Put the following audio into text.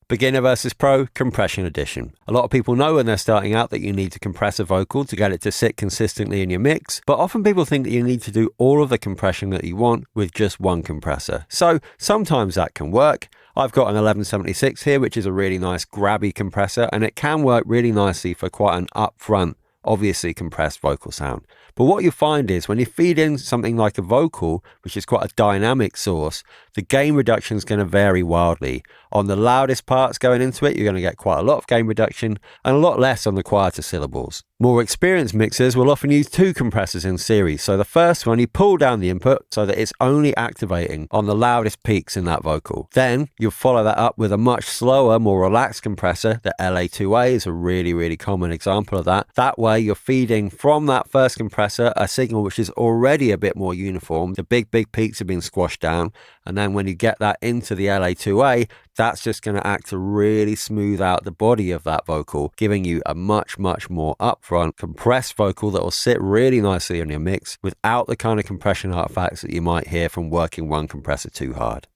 Beginner versus Pro Compression Edition. A lot of people know when they're starting out that you need to compress a vocal to get it to sit consistently in your mix, but often people think that you need to do all of the compression that you want with just one compressor. So sometimes that can work. I've got an 1176 here, which is a really nice grabby compressor, and it can work really nicely for quite an upfront, obviously compressed vocal sound. But what you find is when you feed in something like a vocal, which is quite a dynamic source, the gain reduction is going to vary wildly. On the loudest parts going into it, you're going to get quite a lot of gain reduction and a lot less on the quieter syllables. More experienced mixers will often use two compressors in series. So the first one, you pull down the input so that it's only activating on the loudest peaks in that vocal. Then you'll follow that up with a much slower, more relaxed compressor. The LA2A is a really common example of that. That way you're feeding from that first compressor a signal which is already a bit more uniform. The big peaks have been squashed down. And then when you get that into the LA2A, that's just going to act to really smooth out the body of that vocal, giving you a much more upfront compressed vocal that will sit really nicely on your mix without the kind of compression artifacts that you might hear from working one compressor too hard.